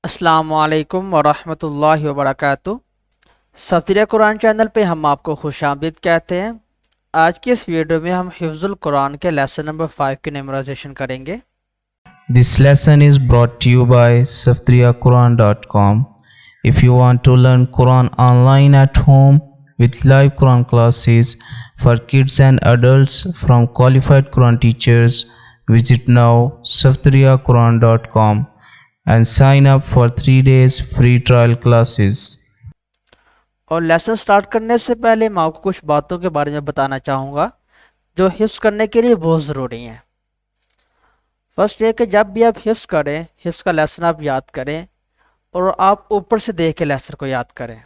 अस्सलामुअलैकुम वरहमतुल्लाहि वबरकातुहू। सफ़ीर कुरान चैनल पे हम आपको खुशामदीद कहते हैं। आज की इस वीडियो में हम हिफ्ज़ुल कुरान के लेसन नंबर 5 की मेमोराइजेशन करेंगे। This lesson is brought to you by saftriyaquran.com. If you want to learn Quran online at home with live Quran classes for kids and adults from qualified Quran teachers, visit now saftriyaquran.com and sign up for 3 days free trial classes. और lesson start करने से पहले मैं आपको कुछ बातों के बारे में बताना चाहूँगा जो हिफ्ज़ करने के लिए बहुत ज़रूरी हैं। फर्स्ट ये कि जब भी आप हिफ्ज़ करें, हिफ्ज़ का लेसन आप याद करें और आप ऊपर से देख के लेसन को याद करें।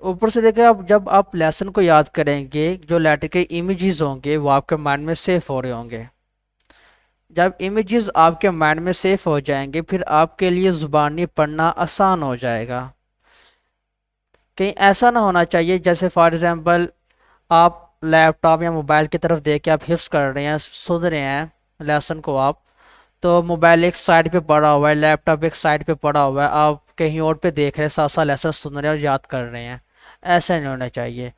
ऊपर से देखें, आप जब आप लेसन को याद करेंगे जो लेटर के इमेजेस होंगे वो आपके माइंड में सेव हो रहे होंगे। जब इमेजेस आपके माइंड में सेव हो जाएंगे फिर आपके लिए ज़ुबानी पढ़ना आसान हो जाएगा। कहीं ऐसा ना होना चाहिए जैसे फॉर एग्जांपल आप लैपटॉप या मोबाइल की तरफ देख के आप हिफ्स कर रहे हैं, सुन रहे हैं लेसन को आप, तो मोबाइल एक साइड पे पड़ा हुआ है, लैपटॉप एक साइड पे पड़ा हुआ है, आप कहीं और पे देख रहे हैं, साथ साथ लेसन सुन रहे हैं और याद कर रहे हैं। ऐसा नहीं होना चाहिए।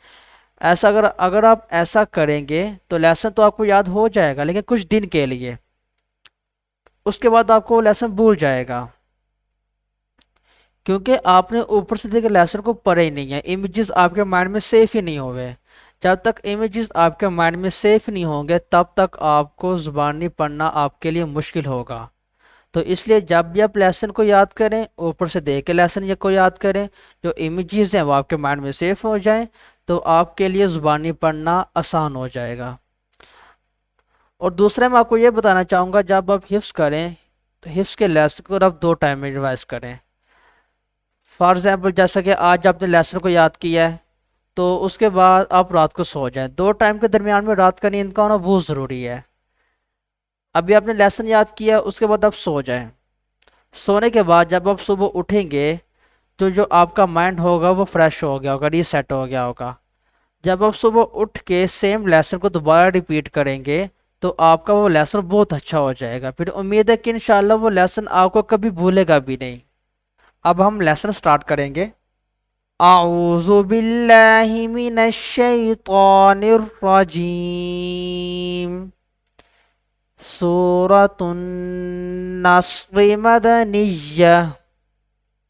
ऐसा अगर अगर आप ऐसा करेंगे तो लेसन तो आपको याद हो जाएगा लेकिन कुछ दिन के लिए, उसके बाद आपको वो लेसन भूल जाएगा क्योंकि आपने ऊपर से देखे लेसन को पढ़ा ही नहीं है। इमेजेस आपके माइंड में सेफ ही नहीं हुए। जब तक इमेजेस आपके माइंड में सेफ नहीं होंगे तब तक आपको ज़ुबानी पढ़ना आपके लिए मुश्किल होगा। तो इसलिए जब भी आप लेसन को याद करें ऊपर से देख के लेसन ये को याद करें, जो इमेजेस हैं वो आपके माइंड में सेफ हो जाएं तो आपके लिए ज़ुबानी पढ़ना आसान हो जाएगा। और दूसरा मैं आपको ये बताना चाहूँगा, जब आप हिफ्स करें तो हिफ्स के लेसन को आप 2 टाइम में रिवाइज करें। फॉर एग्जाम्पल जैसा कि आज आपने लेसन को याद किया है तो उसके बाद आप रात को सो जाएं। 2 टाइम के दरमियान में रात का नींद का होना बहुत ज़रूरी है। अभी आपने लेसन याद किया उसके बाद आप सो जाएं। सोने के बाद जब आप सुबह उठेंगे तो जो आपका माइंड होगा वो फ्रेश हो गया होगा, रीसेट हो गया होगा। जब आप सुबह उठ के सेम लेसन को दोबारा रिपीट करेंगे तो आपका वो लेसन बहुत अच्छा हो जाएगा। फिर उम्मीद है कि इंशाल्लाह वो लेसन आपको कभी भूलेगा भी नहीं। अब हम लेसन स्टार्ट करेंगे। अऊज़ु बिल्लाहि मिनश शैतानिर रजीम। सूरतुन नस्र मदनिय्या।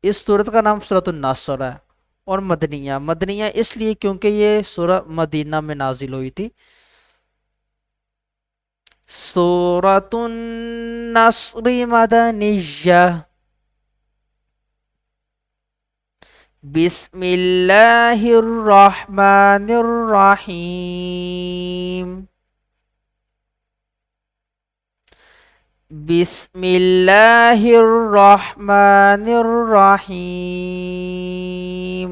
इस सूरत का नाम सूरतुन नस्र है। और मदनिया, मदनिया इसलिए क्योंकि ये सूरत मदीना में नाजिल हुई थी। सूरतुन नस्र मदनिय्या। बिस्मिल्लाहिर्रहमानिर्रहीम। बिस्मिल्लाहिर्रहमानिर्रहीम।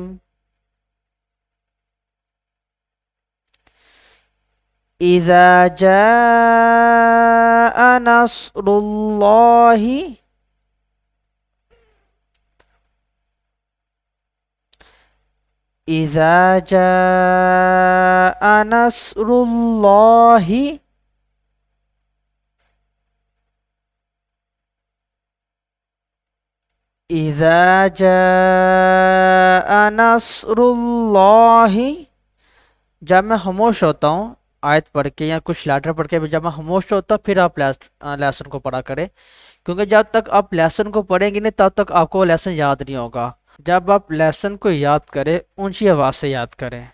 इज़ा जाअ नस्रुल्लाहि। इज़ा जाअ नस्रुल्लाहि। इज़ा जाअ नस्रुल्लाहि। जब मैं खामोश होता हूँ आयत पढ़ के या कुछ लेटर पढ़ के, जब मैं खामोश होता हूँ फिर आप लेसन को पढ़ा करें। क्योंकि जब तक आप लेसन को पढ़ेंगे नहीं तब तक आपको वो लेसन याद नहीं होगा। जब आप लेसन को याद करें ऊंची आवाज़ से याद करें।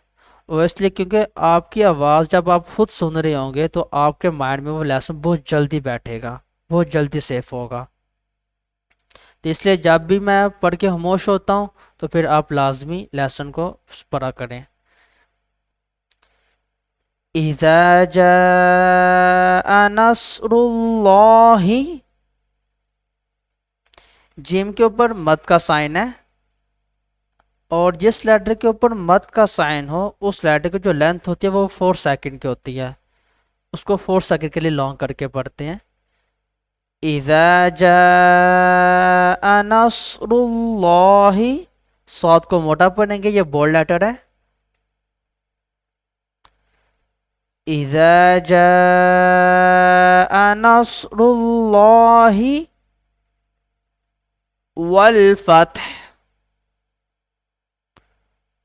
वो इसलिए क्योंकि आपकी आवाज़ जब आप खुद सुन रहे होंगे तो आपके माइंड में वो लेसन बहुत जल्दी बैठेगा, बहुत जल्दी सेफ होगा। तो इसलिए जब भी मैं पढ़ के खामोश होता हूँ तो फिर आप लाजमी लेसन को पढ़ा करें। इज़ा जाअ नस्रुल्लाहि। जिम के ऊपर मद का साइन है और जिस लेटर के ऊपर मद का साइन हो उस लेटर की जो लेंथ होती है वो 4 सेकंड की होती है। उसको 4 सेकंड के लिए लॉन्ग करके पढ़ते हैं। इज़ा जाअ नस्रुल्लाहि। सौद को मोटा पढ़ेंगे, ये बोल्ड लेटर है। इज़ा जाअ नस्रुल्लाहि। वल फत्ह,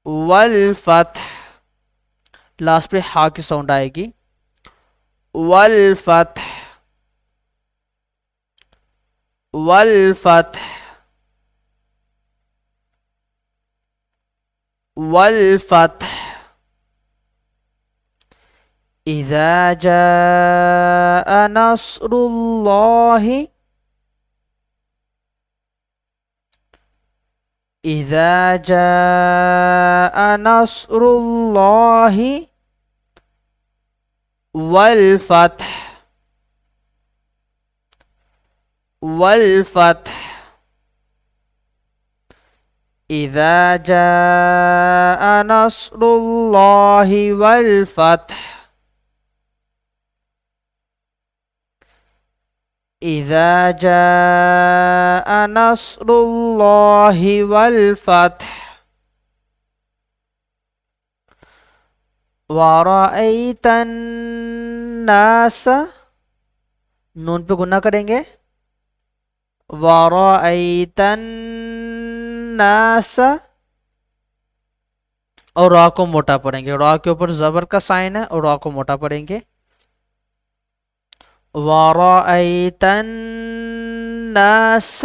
वल फत्ह, लास्ट पे हा की साउंड आएगी। वल फत्ह, वल फत्ह, वल फत्ह। इज़ा जाअ नस्रुल्लाहि, इज़ा जाअ नस्रुल्लाहि वल फत्ह, वल फत्ह। इज़ा जाअ नस्रुल्लाहि वल फत्ह, इज़ा जाअ नस्रुल्लाहि वल फत्ह। वरअयतन नास, नून पे गुना करेंगे। वरअयतन नास, और रा को मोटा पढ़ेंगे। रा के ऊपर जबर का साइन है और रा को मोटा पढ़ेंगे। वरअयतन नास,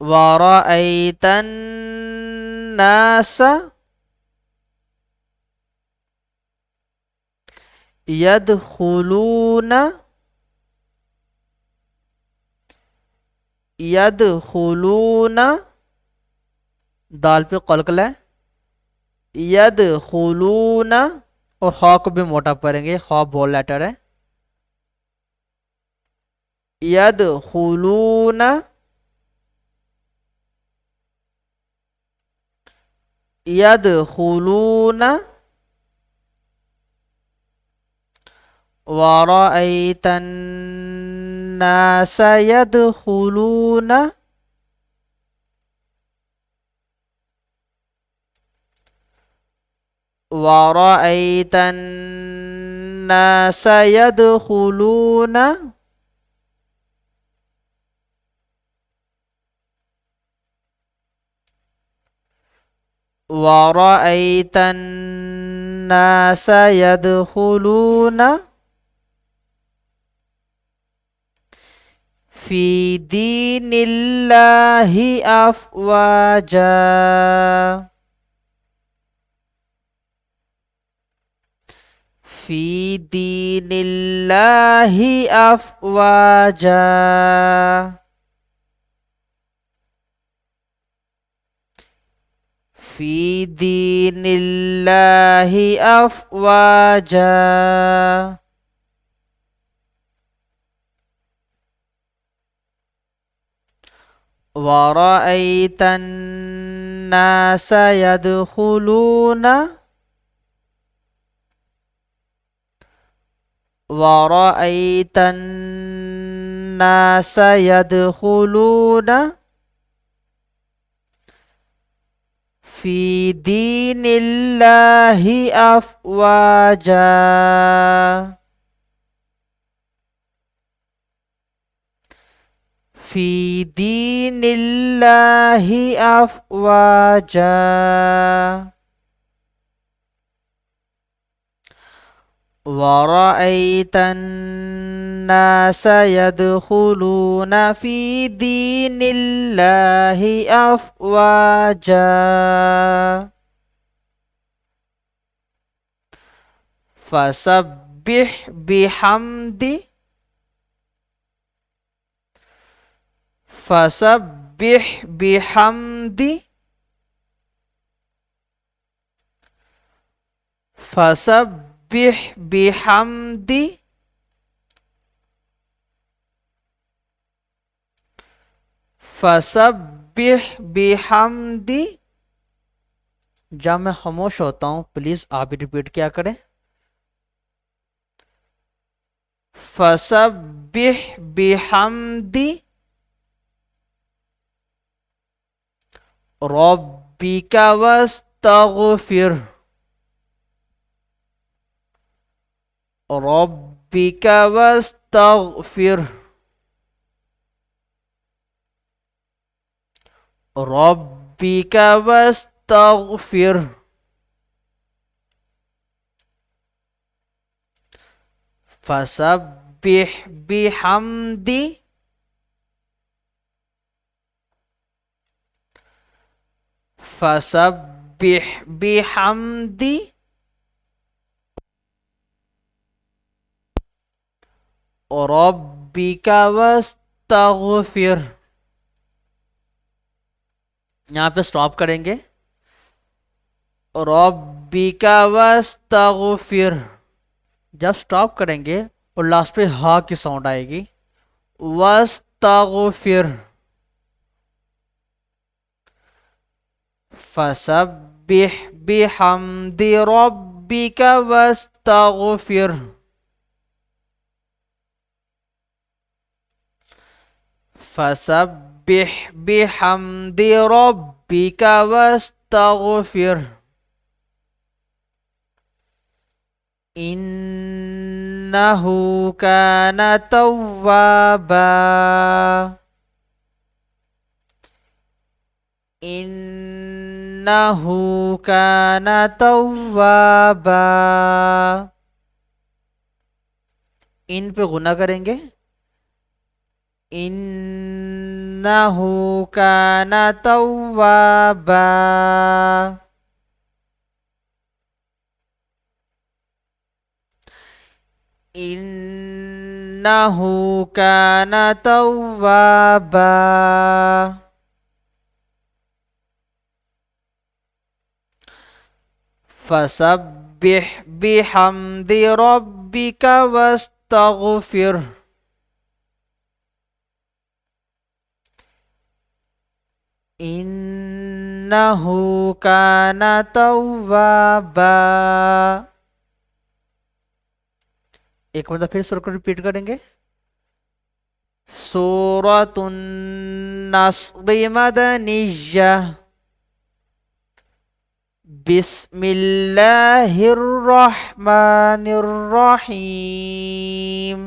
वरअयतन नास यदखुलून, यदखुलून, दाल पे कलकल है। यदखुलून, और खा को भी मोटा पढ़ेंगे, खा बोल लेटर है। यदखुलून, यदखुलून। वरअयतन नास यदखुलून, वरअयतन नास यदखुलून, वरअयतन नास यदखुलून फी दीनिल्लाहि अफ़वाजा, फी दीनिल्लाहि अफ़वाजा, फी दीनिल्लाहि अफ़वाजा। वरअयतन नास यदखुलून, वरअयतन नास यदखुलून फी दीनिल्लाहि अफ़वाजा, फी दीनिल्लाहि अफ़वाजा। वरअयतन नास यदखुलून फी दीनिल्लाहि अफ़वाजा, फसब्बिह बिहम्दि, फसब्बिह बिहम्दि, फसब्बिह बिहम्दि, फसब्बिह बिहम्दि। जब मैं खामोश होता हूँ प्लीज आप भी रिपीट किया करें। फसब्बिह बिहम्दि रब्बिका वस्तगफिर, वस्तगफिर, रब्बिका वस्तगफिर, फसब्बिह बिहम्दी, फसब्बिह बिहम्दी रब्बिका वस्तगफिर। यहाँ पे स्टॉप करेंगे। रब्बिका वस्तगफिर, जब स्टॉप करेंगे और लास्ट पे हा की साउंड आएगी। वस्तगफिर, फसब्बिह बिहम्दि रब्बिका वस्तगफिर, फसब्बिह बिहम्दि रब्बिका वस्तगफिर, इन्नहु कान तव्वाबा, इन्नहु कान तव्वाबा। इन पे गुना करेंगे। इन्नहु कान तव्वाबा, इन्नहु कान तव्वाबा। फसब्बिह बिहम्दि रब्बिका वस्तगफिर, इन्नहु कान तव्वाबा। एक मतलब फिर सुर को रिपीट करेंगे। सूरतुन नस्र मदनिय्या, बिस्मिल्लाहिर्रहमानिर्रहीम,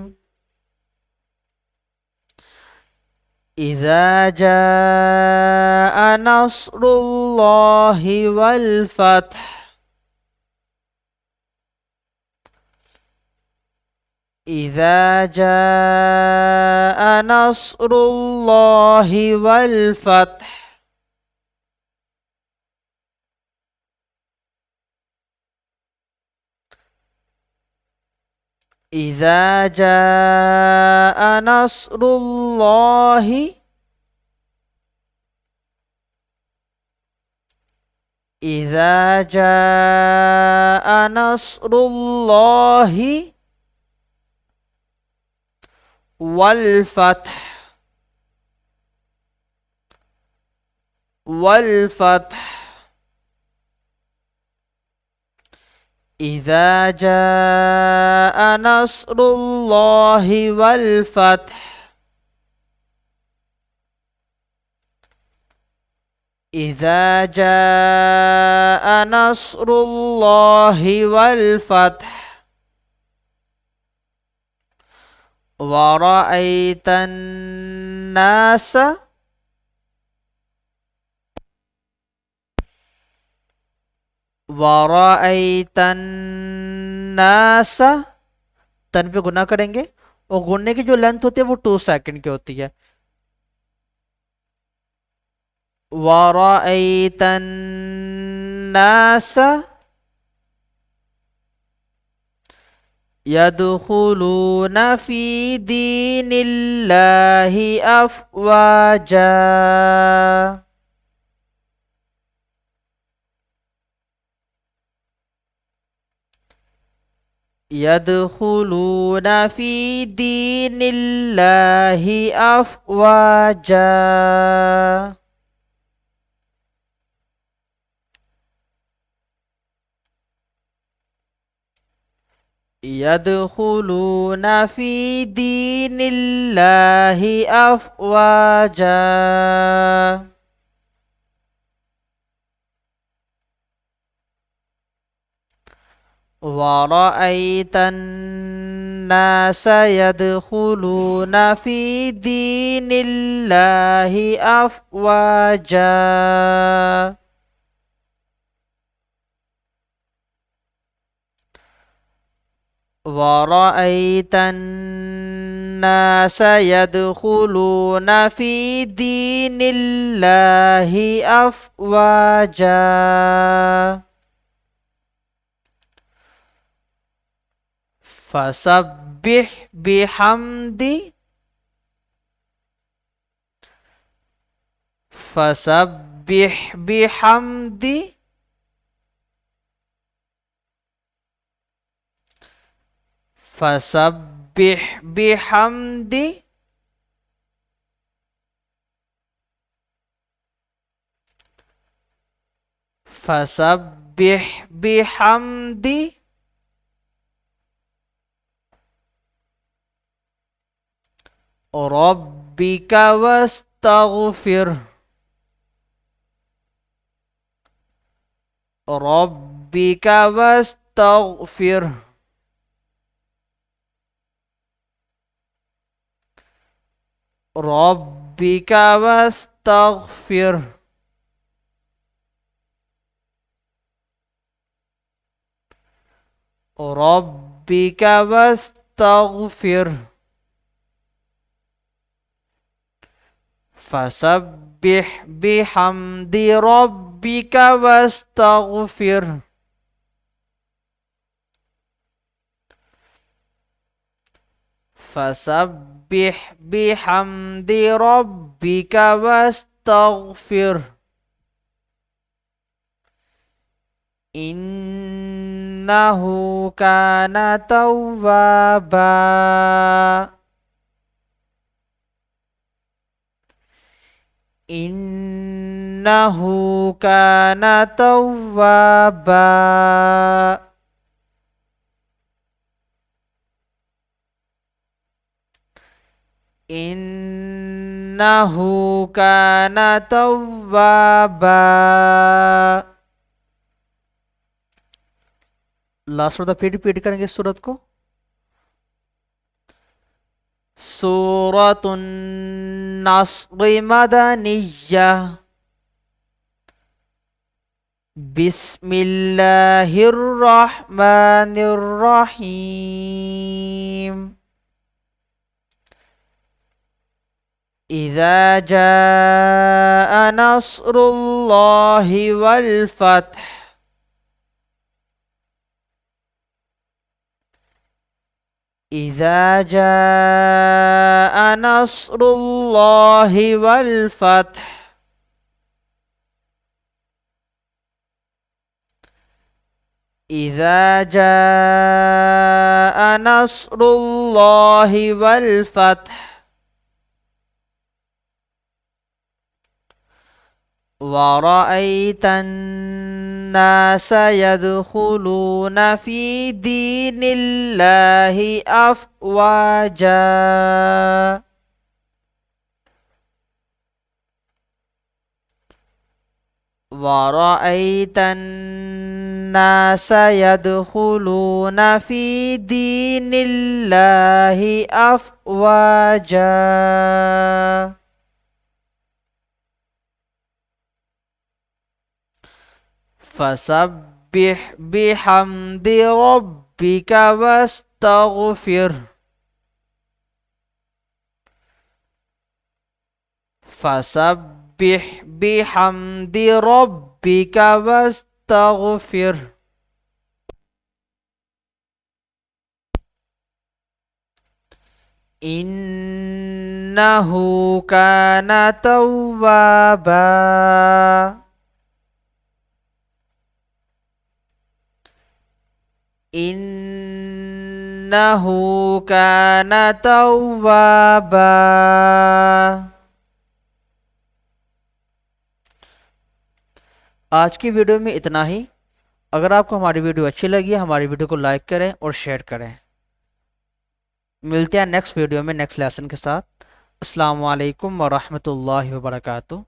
इज़ा जाअ नस्रुल्लाहि वल फत्ह, इज़ा जाअ नस्रुल्लाहि वल फत्ह, इज़ा जाअ नस्रुल्लाहि, इज़ा जाअ नस्रुल्लाहि वल फत्ह, वल फत्ह, इज़ा जाअ नस्रुल्लाहि वल फत्ह, इज़ा जाअ नस्रुल्लाहि वल फत्ह, वरअयतन नास, वरअयतन नास, तन पे गुना करेंगे और गुनने की जो लेंथ होती है वो 2 सेकंड की होती है। वरअयतन नास यदखुलून फी दीनिल्लाहि अफवाजा, यदखुलून फी दीनिल्लाहि अफवाजा। यदखुलून फी दीनिल्लाहि अफवाजा, वरअयतन الناس يدخلون في دين الله أفواجا ورأيت الناس يدخلون في دين الله أفواجا فسبح بحمد فسبح بحمد فسبح بحمد فسبح بحمد ربك واستغفر ربك واستغفر ربك واستغفر ربك واستغفر فسبح بحمد ربك واستغفر فسبح بحمد ربك واستغفر إنه كان توابا إنه كان توابا إنه كان توابا लास्ट में फिर रिपीट करेंगे इस सूरत को सूरतुन नस्र मदनिया बिस्मिल्लाहिर रहमानिर रहीम इज़ा जाअ नस्रुल्लाहि वल फत्ह إذا جاء نصر الله والفتح إذا جاء نصر الله والفتح ورأيت الناس يدخلون في دين الله أفواجا ورأيت الناس يدخلون في دين الله أفواجا فسبح بحمد ربك واستغفر فسبح بحمد ربك واستغفر إنه كان توابا إنه كان توابا आज की वीडियो में इतना ही। अगर आपको हमारी वीडियो अच्छी लगी हमारी वीडियो को लाइक करें और शेयर करें। मिलते हैं नेक्स्ट वीडियो में नेक्स्ट लेसन के साथ। अस्सलाम वालेकुम व रहमतुल्लाहि व बरकातुहू।